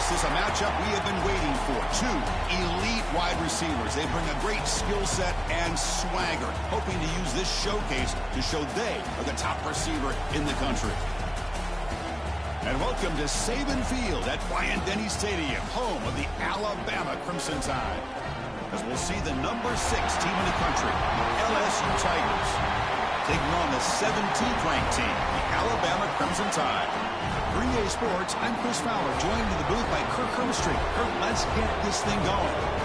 this is a matchup we have been waiting for. Two elite wide receivers. They bring a great skill set and swagger, hoping to use this showcase to show they are the top receiver in the country. And welcome to Saban Field at Bryant-Denny Stadium, home of the Alabama Crimson Tide. As we'll see the number 6 team in the country, the LSU Tigers, taking on the 17th ranked team, the Alabama Crimson Tide. For EA Sports, I'm Chris Fowler, joined in the booth by Kirk Hermstreet. Kirk, let's get this thing going.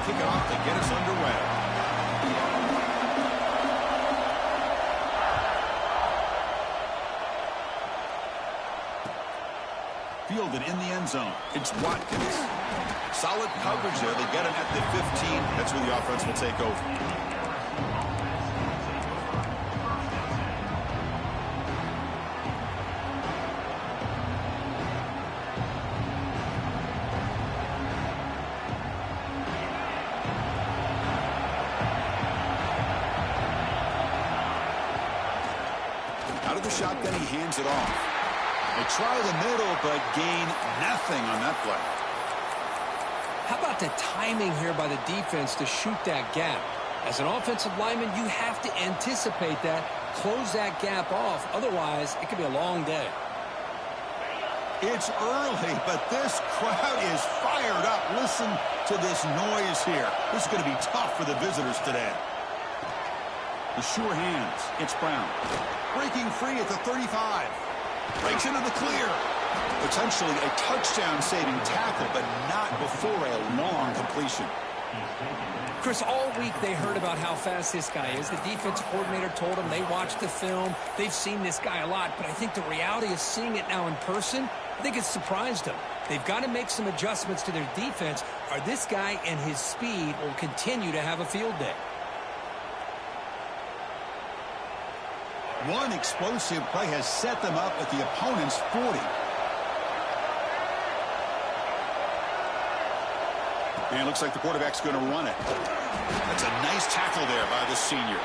Kick it off to get us underway. Fielded in the end zone. It's Watkins. Solid coverage there. They get him at the 15. That's where the offense will take over. Out of the shotgun, he hands it off. They try the middle, but gain nothing on that play. How about the timing here by the defense to shoot that gap? As an offensive lineman, you have to anticipate that, close that gap off. Otherwise, it could be a long day. It's early, but this crowd is fired up. Listen to this noise here. This is going to be tough for the visitors today. The sure hands. It's Brown. Breaking free at the 35. Breaks into the clear. Potentially a touchdown-saving tackle, but not before a long completion. Chris, all week they heard about how fast this guy is. The defense coordinator told them they watched the film. They've seen this guy a lot, but I think the reality of seeing it now in person, I think it's surprised them. They've got to make some adjustments to their defense, or this guy and his speed will continue to have a field day. One explosive play has set them up at the opponent's 40. And it looks like the quarterback's going to run it. That's a nice tackle there by the senior.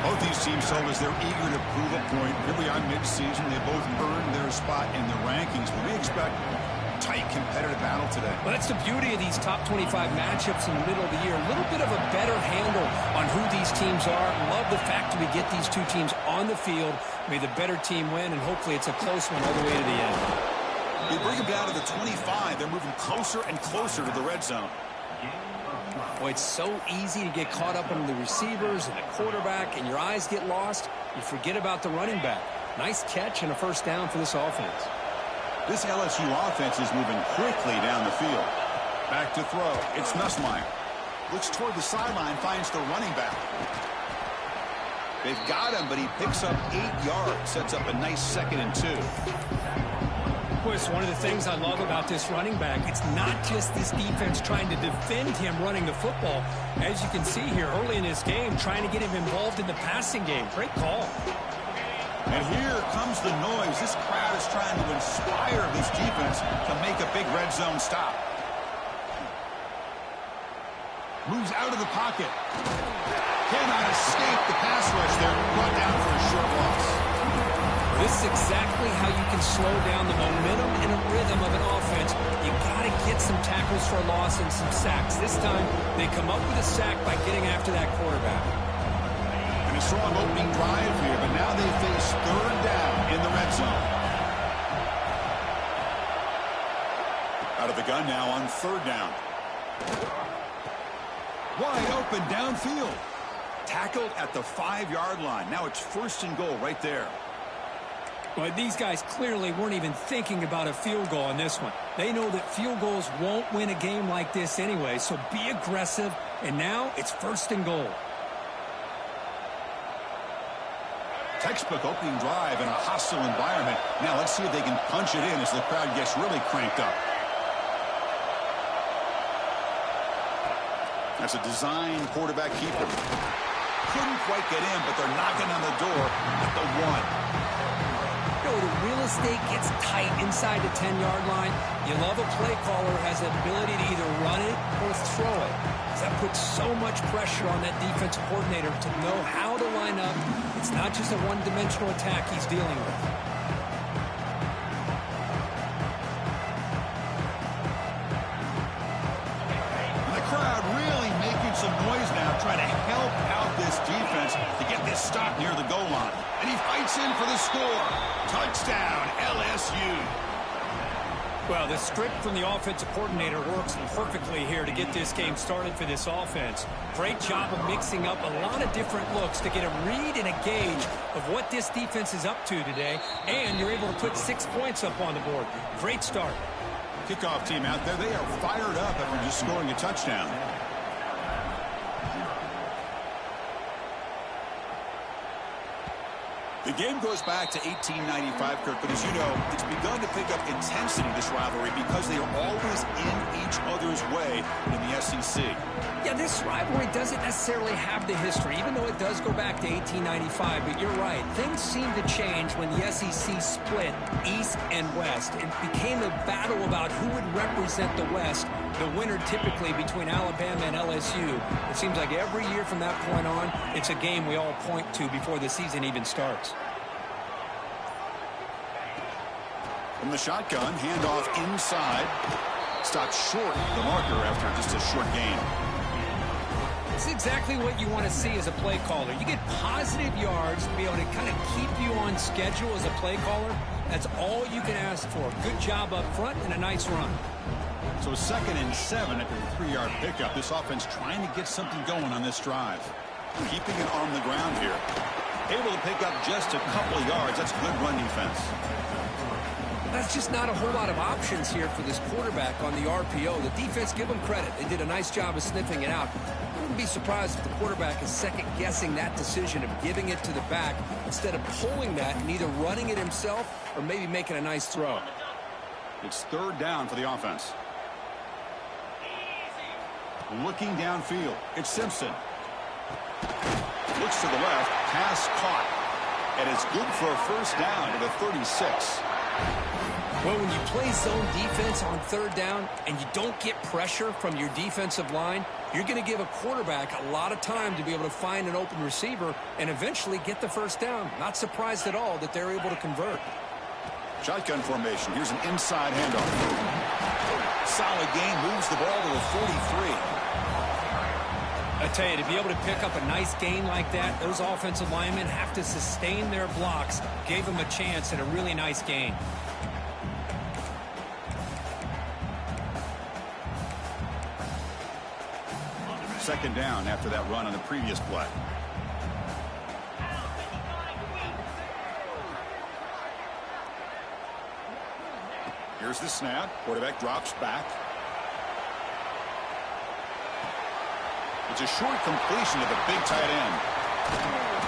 Both these teams told us they're eager to prove a point. Here we are mid-season. They both earned their spot in the rankings. But we expect a tight, competitive battle today. Well, that's the beauty of these top 25 matchups in the middle of the year. A little bit of a better handle on who these teams are. Love the fact that we get these two teams on the field. May the better team win, and hopefully it's a close one all the way to the end. They bring them down to the 25. They're moving closer and closer to the red zone. Boy, it's so easy to get caught up in the receivers and the quarterback, and your eyes get lost. You forget about the running back. Nice catch and a first down for this offense. This LSU offense is moving quickly down the field. Back to throw. It's Nussmeier. Looks toward the sideline, finds the running back. They've got him, but he picks up 8 yards. Sets up a nice 2nd and 2. Chris, one of the things I love about this running back, it's not just this defense trying to defend him running the football. As you can see here early in this game, trying to get him involved in the passing game. Great call. And here comes the noise. This crowd is trying to inspire this defense to make a big red zone stop. Moves out of the pocket. Cannot escape the pass rush there. Brought down for a short loss. This is exactly how you can slow down the momentum and a rhythm of an offense. You got to get some tackles for a loss and some sacks. This time, they come up with a sack by getting after that quarterback. And a strong opening drive here, but now they face 3rd down in the red zone. Out of the gun now on 3rd down. Wide open downfield. Tackled at the 5-yard line. Now it's 1st and goal right there. But these guys clearly weren't even thinking about a field goal on this one. They know that field goals won't win a game like this anyway, so be aggressive. And now it's 1st and goal. Textbook opening drive in a hostile environment. Now let's see if they can punch it in as the crowd gets really cranked up. That's a design quarterback keeper. Couldn't quite get in, but they're knocking on the door at the 1. You know, the real estate gets tight inside the 10-yard line. You love a play caller who has the ability to either run it or throw it. That puts so much pressure on that defensive coordinator to know how to line up. It's not just a one-dimensional attack he's dealing with. Some noise now trying to help out this defense to get this stop near the goal line. And he fights in for the score. Touchdown, LSU. Well, the script from the offensive coordinator works perfectly here to get this game started for this offense. Great job of mixing up a lot of different looks to get a read and a gauge of what this defense is up to today. And you're able to put 6 points up on the board. Great start. Kickoff team out there, they are fired up after just scoring a touchdown. The game goes back to 1895, Kirk, but as you know, it's begun to pick up intensity, this rivalry, because they are always in each other's way in the SEC. Yeah, this rivalry doesn't necessarily have the history, even though it does go back to 1895, but you're right. Things seem to change when the SEC split East and West. It became a battle about who would represent the West, the winner typically between Alabama and LSU. It seems like every year from that point on, it's a game we all point to before the season even starts. From the shotgun, handoff inside. Stopped short the marker after just a short gain. It's exactly what you want to see as a play caller. You get positive yards to be able to kind of keep you on schedule as a play caller. That's all you can ask for. Good job up front and a nice run. So 2nd and 7 after the 3-yard pickup. This offense trying to get something going on this drive. Keeping it on the ground here. Able to pick up just a couple of yards. That's good run defense. That's just not a whole lot of options here for this quarterback on the RPO. The defense, give them credit. They did a nice job of sniffing it out. I wouldn't be surprised if the quarterback is second-guessing that decision of giving it to the back instead of pulling that and either running it himself or maybe making a nice throw. It's 3rd down for the offense. Looking downfield, it's Simpson. Looks to the left, pass caught. And it's good for a first down to the 36. Well, when you play zone defense on 3rd down and you don't get pressure from your defensive line, you're going to give a quarterback a lot of time to be able to find an open receiver and eventually get the first down. Not surprised at all that they're able to convert. Shotgun formation. Here's an inside handoff. Solid gain, moves the ball to the 43. I tell you, to be able to pick up a nice gain like that, those offensive linemen have to sustain their blocks. Gave them a chance at a really nice gain. Second down after that run on the previous play. Here's the snap. Quarterback drops back. It's a short completion to the big tight end.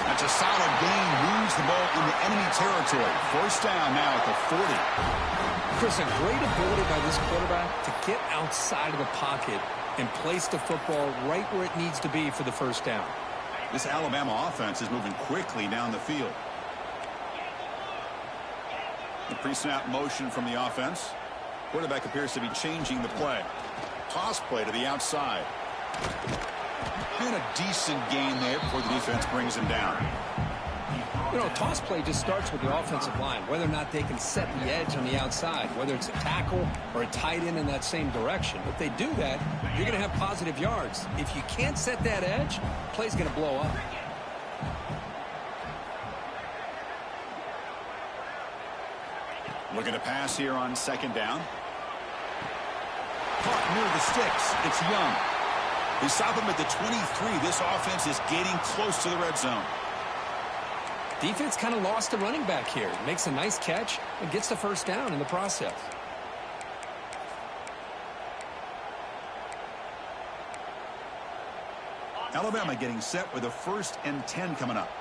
That's a solid gain. Moves the ball into enemy territory. First down now at the 40. Chris, a great ability by this quarterback to get outside of the pocket and place the football right where it needs to be for the first down. This Alabama offense is moving quickly down the field. The pre-snap motion from the offense. Quarterback appears to be changing the play. Toss play to the outside. And a decent gain there before the defense brings him down. You know, toss play just starts with the offensive line, whether or not they can set the edge on the outside, whether it's a tackle or a tight end in that same direction. If they do that, you're going to have positive yards. If you can't set that edge, the play's going to blow up. Looking to pass here on second down. Caught near the sticks. It's Young. They stop him at the 23. This offense is getting close to the red zone. Defense kind of lost the running back here. Makes a nice catch and gets the first down in the process. Alabama getting set with a 1st and 10 coming up.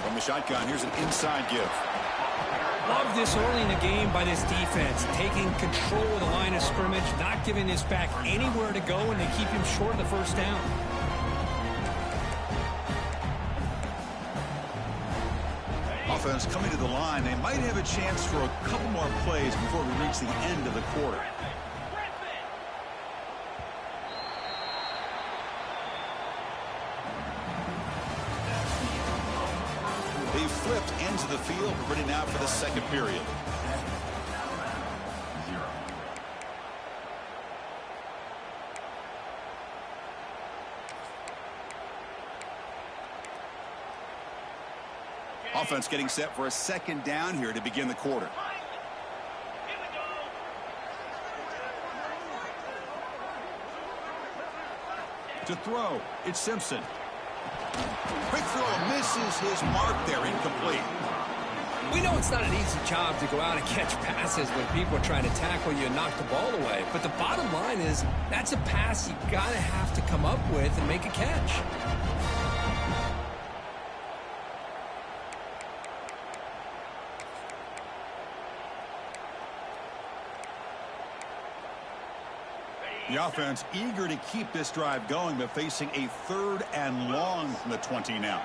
From the shotgun, here's an inside give. Love this early in the game by this defense, taking control of the line of scrimmage, not giving this back anywhere to go, and they keep him short of the first down. Offense coming to the line. They might have a chance for a couple more plays before we reach the end of the quarter. They flipped into the field, ready now for the second period. Offense getting set for a second down here to begin the quarter. To throw, it's Simpson. Quick throw, misses his mark there, incomplete. We know it's not an easy job to go out and catch passes when people are trying to tackle you and knock the ball away. But the bottom line is that's a pass you gotta have to come up with and make a catch. The offense eager to keep this drive going, but facing a 3rd and long from the 20 now.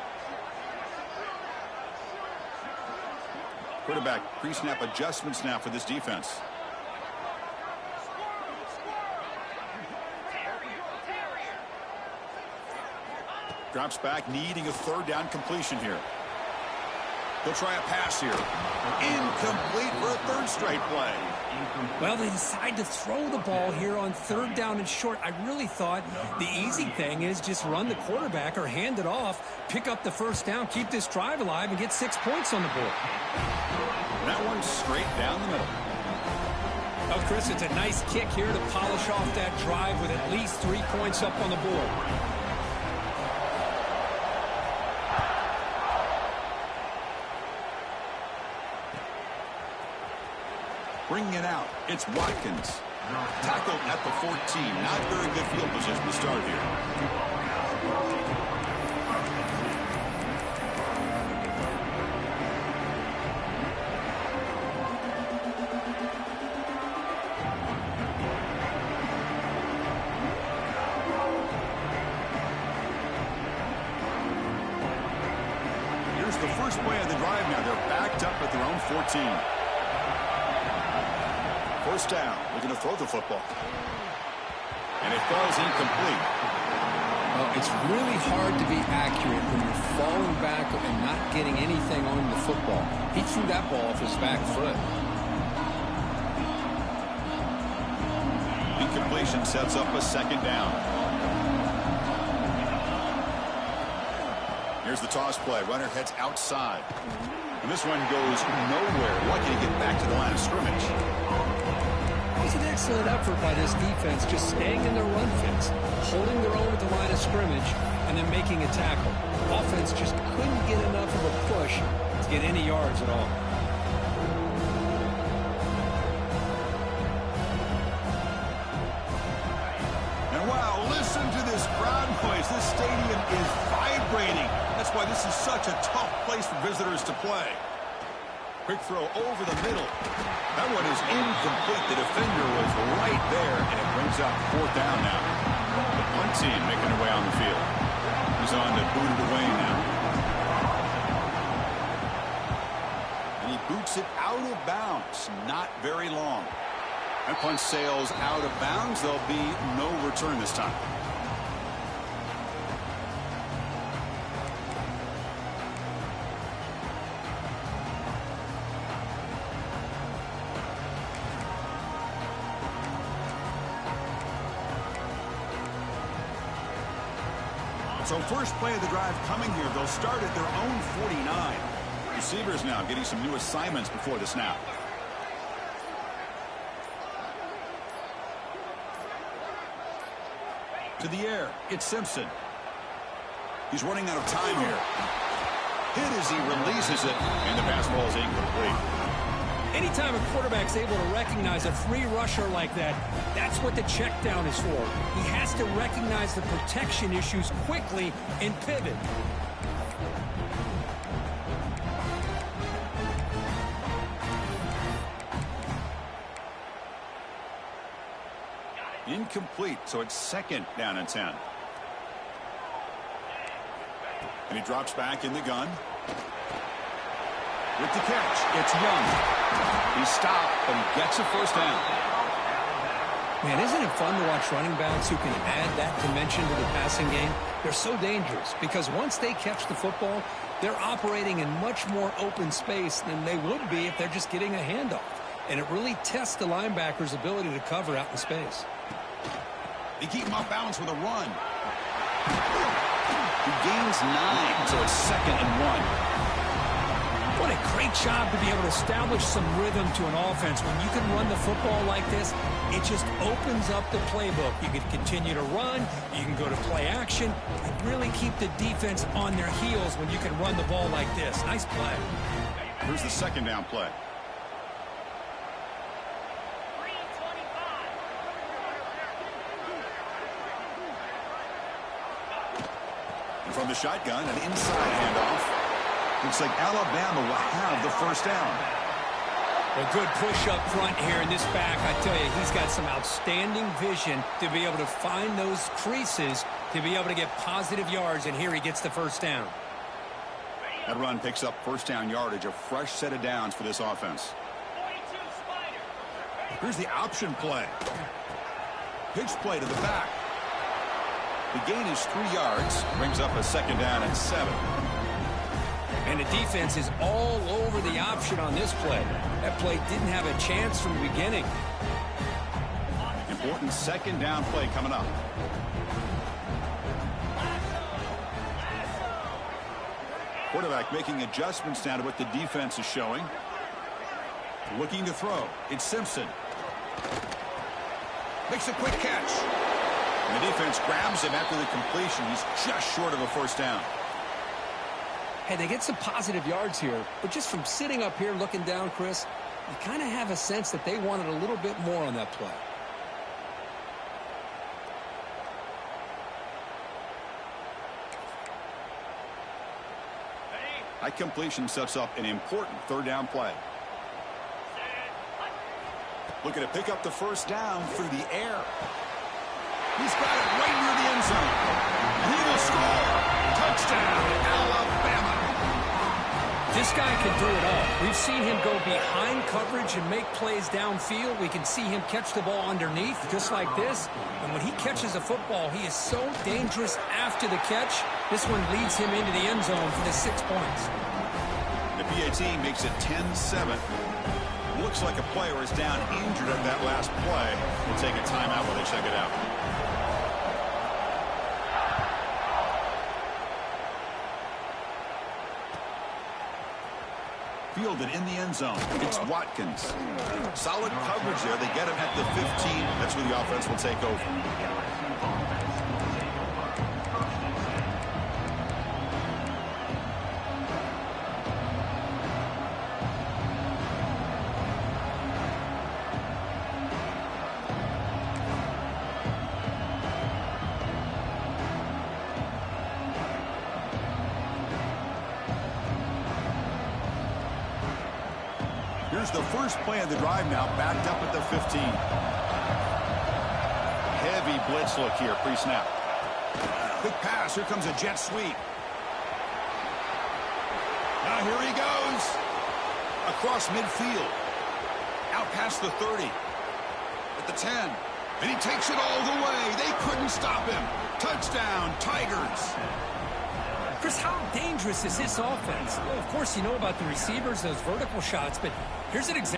Quarterback pre-snap adjustments now for this defense. Drops back, needing a 3rd down completion here. They'll try a pass here. Incomplete for a 3rd straight play. Well, they decide to throw the ball here on 3rd down and short. I really thought the easy thing is just run the quarterback or hand it off, pick up the 1st down, keep this drive alive, and get 6 points on the board. That one straight down the middle. Well, Chris, it's a nice kick here to polish off that drive with at least 3 points up on the board. Bringing it out, it's Watkins. Tackled at the 14. Not very good field position to start here. Here's the first play of the drive now. They're backed up at their own 14. 1st down, looking to throw the football. And it falls incomplete. Well, it's really hard to be accurate when you're falling back and not getting anything on the football. He threw that ball off his back foot. Incompletion sets up a 2nd down. Here's the toss play. Runner heads outside. And this one goes nowhere. Lucky to get back to the line of scrimmage. It was an excellent effort by this defense, just staying in their run fits, holding their own at the line of scrimmage, and then making a tackle. Offense just couldn't get enough of a push to get any yards at all. And wow, listen to this crowd noise. This stadium is vibrating. That's why this is such a tough place for visitors to play. Quick throw over the middle. That one is incomplete. The defender was right there, and it brings up 4th down now. The punt team making their way on the field. He's on to boot it away now. And he boots it out of bounds. Not very long. That punt sails out of bounds. There'll be no return this time. So first play of the drive coming here. They'll start at their own 49. Receivers now getting some new assignments before the snap. To the air, it's Simpson. He's running out of time here. Hit as he releases it, and the pass ball is incomplete. Anytime a quarterback's able to recognize a free rusher like that, that's what the check down is for. He has to recognize the protection issues quickly and pivot. Incomplete, so it's 2nd down and 10. And he drops back in the gun. With the catch, it's Young. He stopped, but he gets a first down. Man, isn't it fun to watch running backs who can add that dimension to the passing game? They're so dangerous because once they catch the football, they're operating in much more open space than they would be if they're just getting a handoff. And it really tests the linebacker's ability to cover out in space. They keep him off balance with a run. He gains 9, so it's 2nd and 1. What a great job to be able to establish some rhythm to an offense. When you can run the football like this, it just opens up the playbook. You can continue to run. You can go to play action. And really keep the defense on their heels when you can run the ball like this. Nice play. Here's the 2nd down play. From the shotgun, an inside handoff. Looks like Alabama will have the first down. A good push up front here in this back. I tell you, he's got some outstanding vision to be able to find those creases to be able to get positive yards, and here he gets the first down. That run picks up first down yardage, a fresh set of downs for this offense. Here's the option play. Pitch play to the back. The gain is 3 yards, brings up a 2nd down and 7. And the defense is all over the option on this play. That play didn't have a chance from the beginning. Important 2nd down play coming up. Quarterback making adjustments now to what the defense is showing. Looking to throw. It's Simpson. Makes a quick catch. And the defense grabs him after the completion. He's just short of a first down. Hey, they get some positive yards here, but just from sitting up here looking down, Chris, you kind of have a sense that they wanted a little bit more on that play. That completion sets up an important 3rd down play. Looking to pick up the first down through the air. He's got it right near the end zone. And he will score. Touchdown, Alabama. This guy can do it all. We've seen him go behind coverage and make plays downfield. We can see him catch the ball underneath, just like this. And when he catches a football, he is so dangerous after the catch. This one leads him into the end zone for the 6 points. The PAT makes it 10-7. Looks like a player is down injured at that last play. We'll take a timeout while they check it out. Fielded in the end zone. It's Watkins. Solid coverage there. They get him at the 15. That's where the offense will take over. Here's the first play of the drive now, backed up at the 15. Heavy blitz look here, pre-snap. Quick pass, here comes a jet sweep. Now here he goes. Across midfield. Out past the 30. At the 10. And he takes it all the way. They couldn't stop him. Touchdown, Tigers. Chris, how dangerous is this offense? Well, of course, you know about the receivers, those vertical shots, but here's an example.